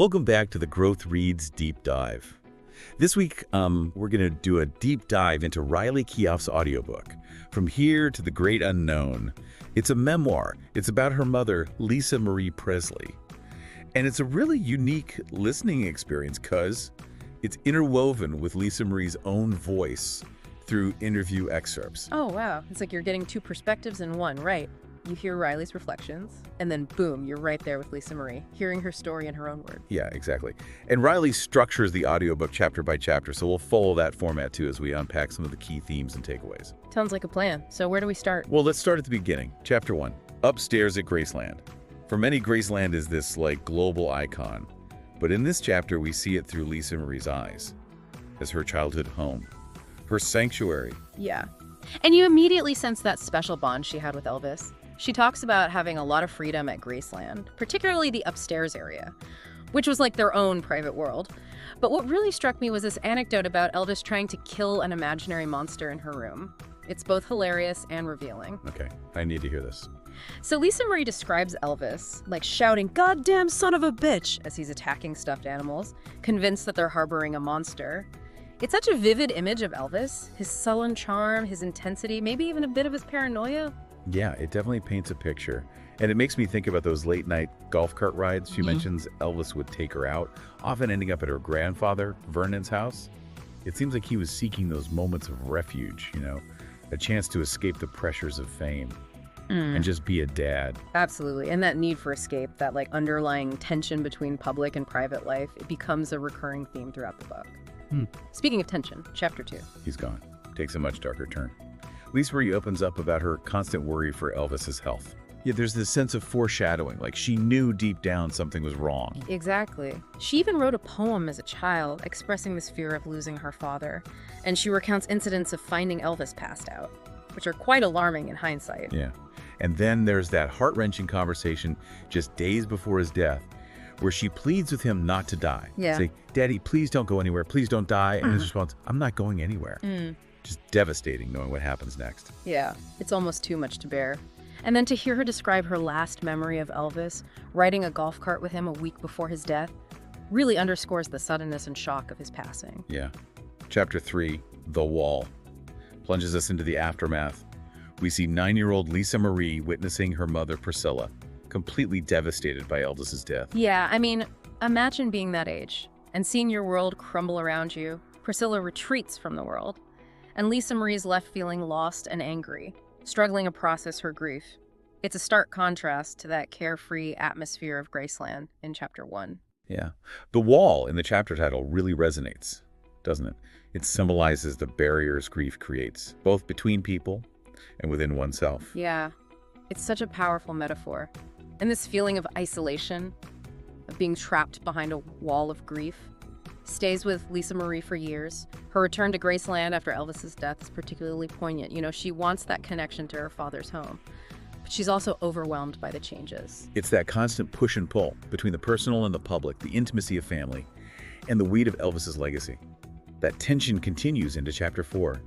Welcome back to the Growth Reads Deep Dive. This week, we're going to do a deep dive into Riley Keough's audiobook, From Here to the Great Unknown. It's a memoir. It's about her mother, Lisa Marie Presley. And it's a really unique listening experience because it's interwoven with Lisa Marie's own voice through interview excerpts. Oh, wow. It's like you're getting two perspectives in one, right? You hear Riley's reflections, and then boom, you're right there with Lisa Marie, hearing her story in her own words. Yeah, exactly. And Riley structures the audiobook chapter by chapter, so we'll follow that format too as we unpack some of the key themes and takeaways. Sounds like a plan. So where do we start? Well, let's start at the beginning. Chapter 1, Upstairs at Graceland. For many, Graceland is this, global icon. But in this chapter, we see it through Lisa Marie's eyes, as her childhood home, her sanctuary. Yeah. And you immediately sense that special bond she had with Elvis. She talks about having a lot of freedom at Graceland, particularly the upstairs area, which was like their own private world. But what really struck me was this anecdote about Elvis trying to kill an imaginary monster in her room. It's both hilarious and revealing. Okay, I need to hear this. So Lisa Marie describes Elvis like shouting, "Goddamn son of a bitch," as he's attacking stuffed animals, convinced that they're harboring a monster. It's such a vivid image of Elvis, his sullen charm, his intensity, maybe even a bit of his paranoia. Yeah, it definitely paints a picture. And it makes me think about those late-night golf cart rides. She mentions Elvis would take her out, often ending up at her grandfather, Vernon's house. It seems like he was seeking those moments of refuge, a chance to escape the pressures of fame and just be a dad. Absolutely. And that need for escape, that underlying tension between public and private life, it becomes a recurring theme throughout the book. Speaking of tension, chapter 2. He's gone. Takes a much darker turn. Lisa Marie opens up about her constant worry for Elvis's health. Yeah, there's this sense of foreshadowing, like she knew deep down something was wrong. Exactly. She even wrote a poem as a child expressing this fear of losing her father, and she recounts incidents of finding Elvis passed out, which are quite alarming in hindsight. Yeah. And then there's that heart-wrenching conversation just days before his death, where she pleads with him not to die. Yeah. Say, "Daddy, please don't go anywhere. Please don't die." And his response, "I'm not going anywhere." Just devastating knowing what happens next. Yeah, it's almost too much to bear. And then to hear her describe her last memory of Elvis, riding a golf cart with him a week before his death, really underscores the suddenness and shock of his passing. Yeah. Chapter 3, The Wall, plunges us into the aftermath. We see 9-year-old Lisa Marie witnessing her mother, Priscilla, completely devastated by Elvis's death. Yeah, I mean, imagine being that age and seeing your world crumble around you. Priscilla retreats from the world, and Lisa Marie's left feeling lost and angry, struggling to process her grief. It's a stark contrast to that carefree atmosphere of Graceland in chapter 1. Yeah. The wall in the chapter title really resonates, doesn't it? It symbolizes the barriers grief creates, both between people and within oneself. Yeah, it's such a powerful metaphor. And this feeling of isolation, of being trapped behind a wall of grief, stays with Lisa Marie for years. Her return to Graceland after Elvis's death is particularly poignant. She wants that connection to her father's home, but she's also overwhelmed by the changes. It's that constant push and pull between the personal and the public, the intimacy of family, and the weight of Elvis's legacy. That tension continues into chapter 4.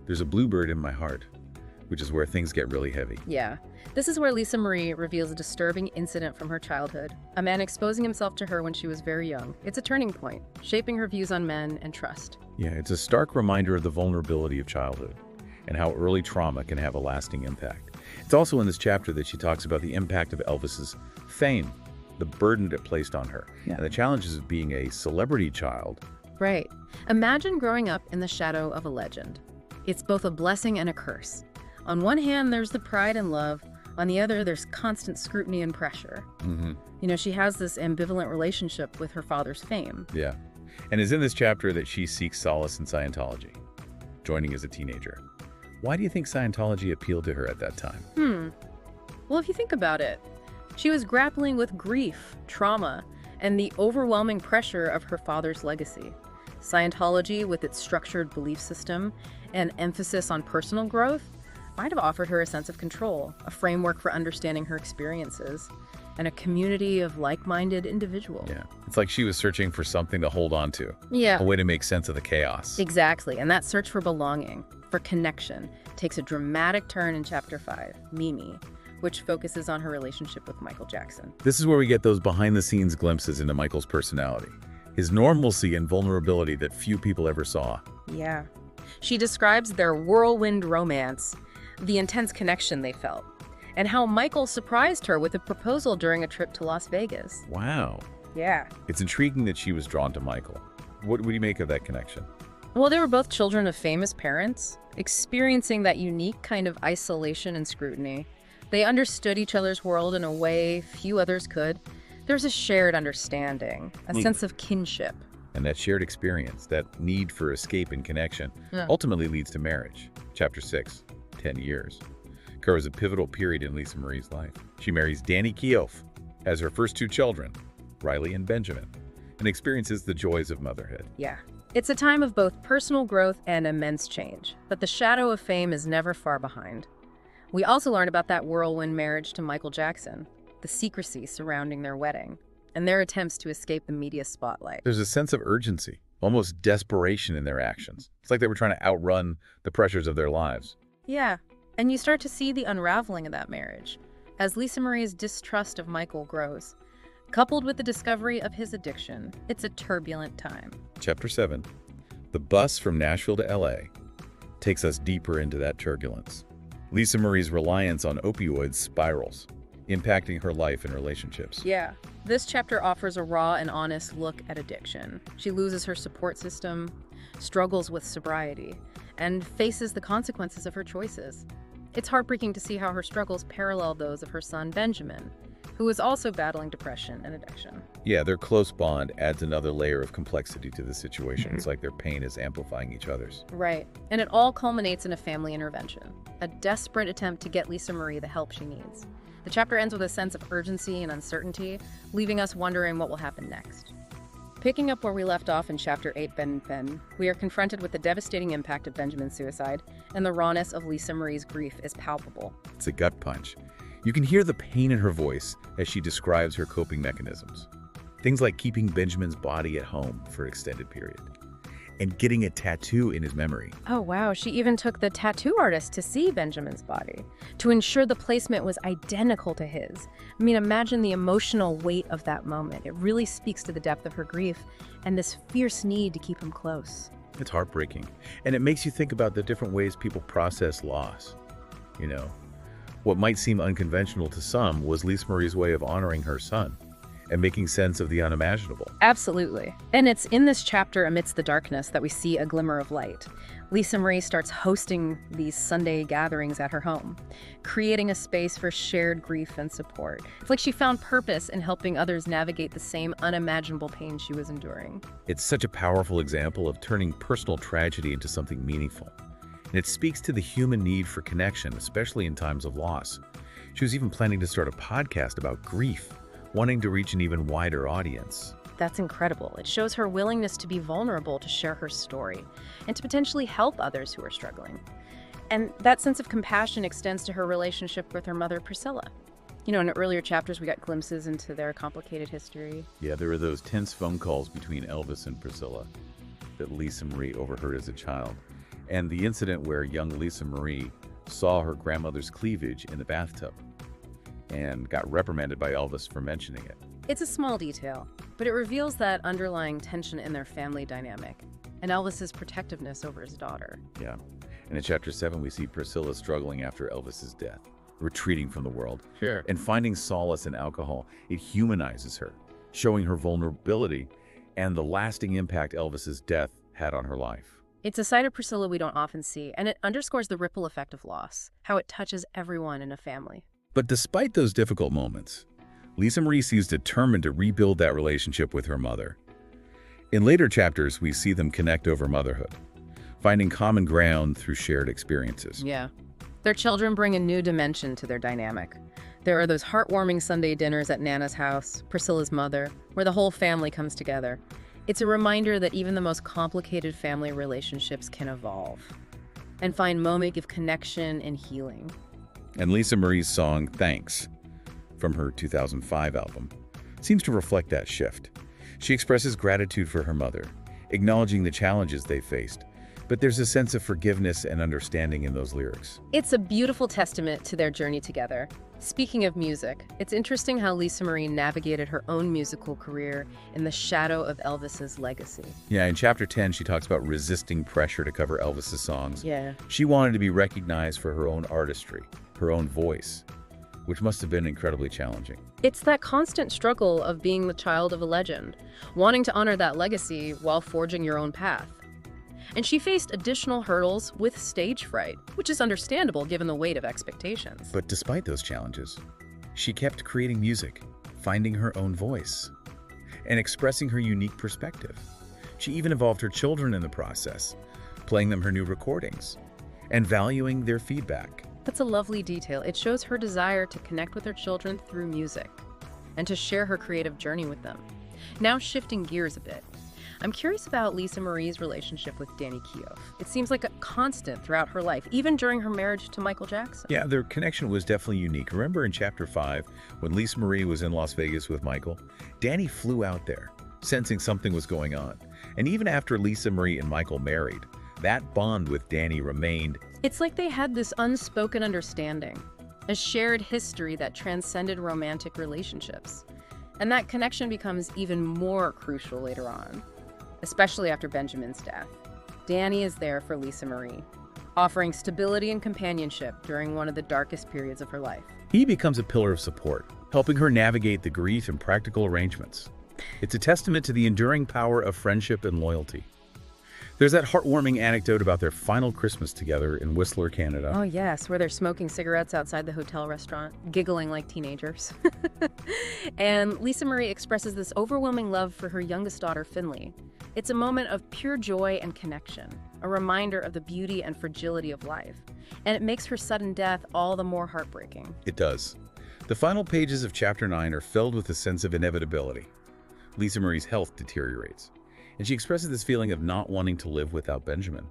There's a bluebird in my heart, which is where things get really heavy. Yeah. This is where Lisa Marie reveals a disturbing incident from her childhood, a man exposing himself to her when she was very young. It's a turning point, shaping her views on men and trust. Yeah, it's a stark reminder of the vulnerability of childhood and how early trauma can have a lasting impact. It's also in this chapter that she talks about the impact of Elvis's fame, the burden it placed on her, and the challenges of being a celebrity child. Right. Imagine growing up in the shadow of a legend. It's both a blessing and a curse. On one hand, there's the pride and love. On the other, there's constant scrutiny and pressure. She has this ambivalent relationship with her father's fame. Yeah. And it's in this chapter that she seeks solace in Scientology, joining as a teenager. Why do you think Scientology appealed to her at that time? Well, if you think about it, she was grappling with grief, trauma, and the overwhelming pressure of her father's legacy. Scientology, with its structured belief system and emphasis on personal growth, might have offered her a sense of control, a framework for understanding her experiences, and a community of like-minded individuals. Yeah. It's like she was searching for something to hold on to. Yeah. A way to make sense of the chaos. Exactly. And that search for belonging, for connection, takes a dramatic turn in chapter 5, Mimi, which focuses on her relationship with Michael Jackson. This is where we get those behind-the-scenes glimpses into Michael's personality, his normalcy and vulnerability that few people ever saw. Yeah. She describes their whirlwind romance, the intense connection they felt, and how Michael surprised her with a proposal during a trip to Las Vegas. Wow. Yeah. It's intriguing that she was drawn to Michael. What do you make of that connection? Well, they were both children of famous parents, experiencing that unique kind of isolation and scrutiny. They understood each other's world in a way few others could. There's a shared understanding, a sense of kinship. And that shared experience, that need for escape and connection, ultimately leads to marriage. Chapter 6, 10 years, covers a pivotal period in Lisa Marie's life. She marries Danny Keough, has her first two children, Riley and Benjamin, and experiences the joys of motherhood. Yeah. It's a time of both personal growth and immense change, but the shadow of fame is never far behind. We also learn about that whirlwind marriage to Michael Jackson, the secrecy surrounding their wedding, and their attempts to escape the media spotlight. There's a sense of urgency, almost desperation in their actions. It's like they were trying to outrun the pressures of their lives. Yeah, and you start to see the unraveling of that marriage as Lisa Marie's distrust of Michael grows. Coupled with the discovery of his addiction, it's a turbulent time. Chapter 7, the bus from Nashville to LA, takes us deeper into that turbulence. Lisa Marie's reliance on opioids spirals, impacting her life and relationships. Yeah, this chapter offers a raw and honest look at addiction. She loses her support system, struggles with sobriety, and faces the consequences of her choices. It's heartbreaking to see how her struggles parallel those of her son Benjamin, who is also battling depression and addiction. Yeah, their close bond adds another layer of complexity to the situation. It's like their pain is amplifying each other's. Right, and it all culminates in a family intervention, a desperate attempt to get Lisa Marie the help she needs. The chapter ends with a sense of urgency and uncertainty, leaving us wondering what will happen next. Picking up where we left off in Chapter 8, Ben, we are confronted with the devastating impact of Benjamin's suicide, and the rawness of Lisa Marie's grief is palpable. It's a gut punch. You can hear the pain in her voice as she describes her coping mechanisms. Things like keeping Benjamin's body at home for an extended period and getting a tattoo in his memory. Oh wow, she even took the tattoo artist to see Benjamin's body to ensure the placement was identical to his. I mean, imagine the emotional weight of that moment. It really speaks to the depth of her grief and this fierce need to keep him close. It's heartbreaking, and it makes you think about the different ways people process loss. You know, what might seem unconventional to some was Lisa Marie's way of honoring her son and making sense of the unimaginable. Absolutely. And it's in this chapter amidst the darkness that we see a glimmer of light. Lisa Marie starts hosting these Sunday gatherings at her home, creating a space for shared grief and support. It's like she found purpose in helping others navigate the same unimaginable pain she was enduring. It's such a powerful example of turning personal tragedy into something meaningful. And it speaks to the human need for connection, especially in times of loss. She was even planning to start a podcast about grief, wanting to reach an even wider audience. That's incredible. It shows her willingness to be vulnerable, to share her story, and to potentially help others who are struggling. And that sense of compassion extends to her relationship with her mother, Priscilla. You know, in earlier chapters, we got glimpses into their complicated history. Yeah, there were those tense phone calls between Elvis and Priscilla that Lisa Marie overheard as a child. And the incident where young Lisa Marie saw her grandmother's cleavage in the bathtub and got reprimanded by Elvis for mentioning it. It's a small detail, but it reveals that underlying tension in their family dynamic and Elvis's protectiveness over his daughter. Yeah. And in Chapter 7, we see Priscilla struggling after Elvis's death, retreating from the world, and finding solace in alcohol. It humanizes her, showing her vulnerability and the lasting impact Elvis's death had on her life. It's a side of Priscilla we don't often see, and it underscores the ripple effect of loss, how it touches everyone in a family. But despite those difficult moments, Lisa Marie seems determined to rebuild that relationship with her mother. In later chapters, we see them connect over motherhood, finding common ground through shared experiences. Yeah. Their children bring a new dimension to their dynamic. There are those heartwarming Sunday dinners at Nana's house, Priscilla's mother, where the whole family comes together. It's a reminder that even the most complicated family relationships can evolve and find moments of connection and healing. And Lisa Marie's song, Thanks, from her 2005 album, seems to reflect that shift. She expresses gratitude for her mother, acknowledging the challenges they faced, But there's a sense of forgiveness and understanding in those lyrics. It's a beautiful testament to their journey together. Speaking of music, it's interesting how Lisa Marie navigated her own musical career in the shadow of Elvis's legacy. Yeah, in chapter 10, she talks about resisting pressure to cover Elvis's songs. Yeah. She wanted to be recognized for her own artistry, her own voice, which must have been incredibly challenging. It's that constant struggle of being the child of a legend, wanting to honor that legacy while forging your own path. And she faced additional hurdles with stage fright, which is understandable given the weight of expectations. But despite those challenges, she kept creating music, finding her own voice, and expressing her unique perspective. She even involved her children in the process, playing them her new recordings, and valuing their feedback. That's a lovely detail. It shows her desire to connect with her children through music and to share her creative journey with them. Now shifting gears a bit, I'm curious about Lisa Marie's relationship with Riley Keough. It seems like a constant throughout her life, even during her marriage to Michael Jackson. Yeah, their connection was definitely unique. Remember in chapter 5, when Lisa Marie was in Las Vegas with Michael, Danny flew out there, sensing something was going on. And even after Lisa Marie and Michael married, that bond with Danny remained. It's like they had this unspoken understanding, a shared history that transcended romantic relationships. And that connection becomes even more crucial later on, especially after Benjamin's death. Danny is there for Lisa Marie, offering stability and companionship during one of the darkest periods of her life. He becomes a pillar of support, helping her navigate the grief and practical arrangements. It's a testament to the enduring power of friendship and loyalty. There's that heartwarming anecdote about their final Christmas together in Whistler, Canada. Oh yes, where they're smoking cigarettes outside the hotel restaurant, giggling like teenagers. And Lisa Marie expresses this overwhelming love for her youngest daughter, Finley. It's a moment of pure joy and connection, a reminder of the beauty and fragility of life. And it makes her sudden death all the more heartbreaking. It does. The final pages of chapter 9 are filled with a sense of inevitability. Lisa Marie's health deteriorates, and she expresses this feeling of not wanting to live without Benjamin.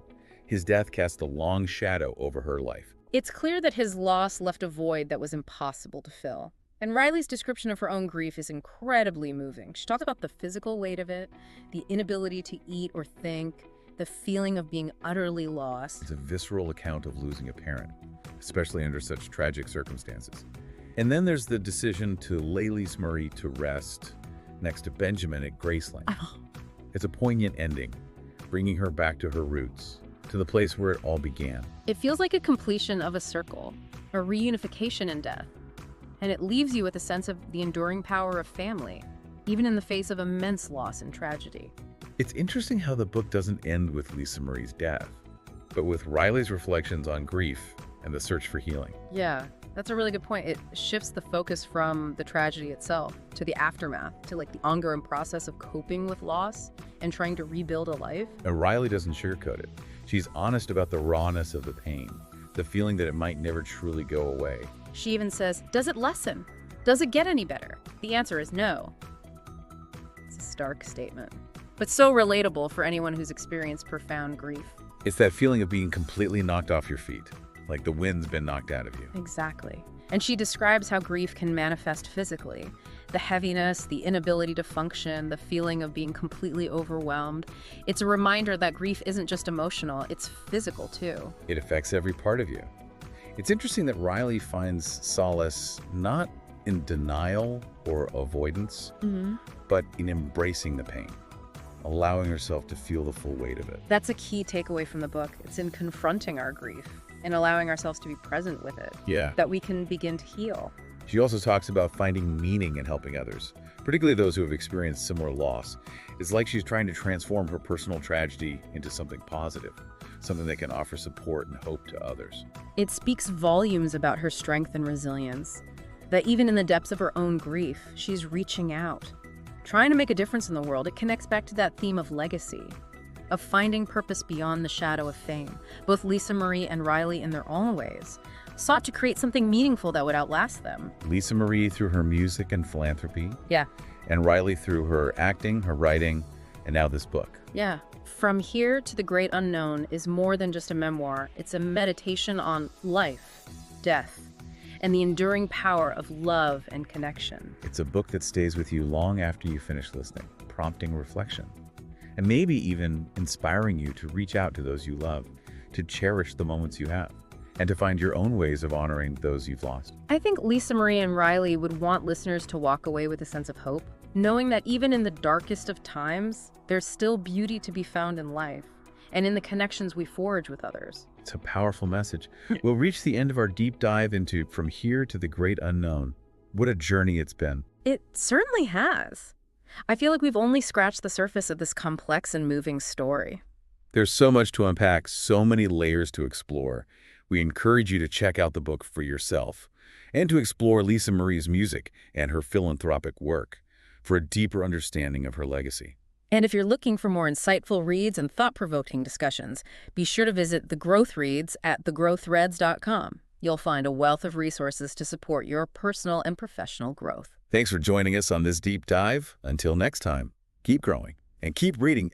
His death cast a long shadow over her life. It's clear that his loss left a void that was impossible to fill. And Riley's description of her own grief is incredibly moving. She talks about the physical weight of it, the inability to eat or think, the feeling of being utterly lost. It's a visceral account of losing a parent, especially under such tragic circumstances. And then there's the decision to lay Lisa Marie to rest next to Benjamin at Graceland. It's a poignant ending, bringing her back to her roots, to the place where it all began. It feels like a completion of a circle, a reunification in death. And it leaves you with a sense of the enduring power of family, even in the face of immense loss and tragedy. It's interesting how the book doesn't end with Lisa Marie's death, but with Riley's reflections on grief and the search for healing. Yeah, that's a really good point. It shifts the focus from the tragedy itself to the aftermath, to like the ongoing process of coping with loss and trying to rebuild a life. And Riley doesn't sugarcoat it. She's honest about the rawness of the pain, the feeling that it might never truly go away. She even says, does it lessen? Does it get any better? The answer is no. It's a stark statement, but so relatable for anyone who's experienced profound grief. It's that feeling of being completely knocked off your feet, like the wind's been knocked out of you. Exactly. And she describes how grief can manifest physically. The heaviness, the inability to function, the feeling of being completely overwhelmed. It's a reminder that grief isn't just emotional, it's physical too. It affects every part of you. It's interesting that Riley finds solace not in denial or avoidance, but in embracing the pain, allowing herself to feel the full weight of it. That's a key takeaway from the book. It's in confronting our grief and allowing ourselves to be present with it, that we can begin to heal. She also talks about finding meaning in helping others, particularly those who have experienced similar loss. It's like she's trying to transform her personal tragedy into something positive, something that can offer support and hope to others. It speaks volumes about her strength and resilience, that even in the depths of her own grief, she's reaching out, trying to make a difference in the world. It connects back to that theme of legacy, of finding purpose beyond the shadow of fame. Both Lisa Marie and Riley, in their own ways, sought to create something meaningful that would outlast them. Lisa Marie through her music and philanthropy. Yeah. And Riley through her acting, her writing, and now this book. Yeah. From Here to the Great Unknown is more than just a memoir. It's a meditation on life, death, and the enduring power of love and connection. It's a book that stays with you long after you finish listening, prompting reflection. and maybe even inspiring you to reach out to those you love, to cherish the moments you have, and to find your own ways of honoring those you've lost. I think Lisa Marie and Riley would want listeners to walk away with a sense of hope, knowing that even in the darkest of times, there's still beauty to be found in life and in the connections we forge with others. It's a powerful message. We'll reach the end of our deep dive into From Here to the Great Unknown. What a journey it's been. It certainly has. I feel like we've only scratched the surface of this complex and moving story. There's so much to unpack, so many layers to explore. We encourage you to check out the book for yourself and to explore Lisa Marie's music and her philanthropic work for a deeper understanding of her legacy. And if you're looking for more insightful reads and thought-provoking discussions, be sure to visit The Growth Reads at thegrowthreads.com. You'll find a wealth of resources to support your personal and professional growth. Thanks for joining us on this deep dive. Until next time, keep growing and keep reading.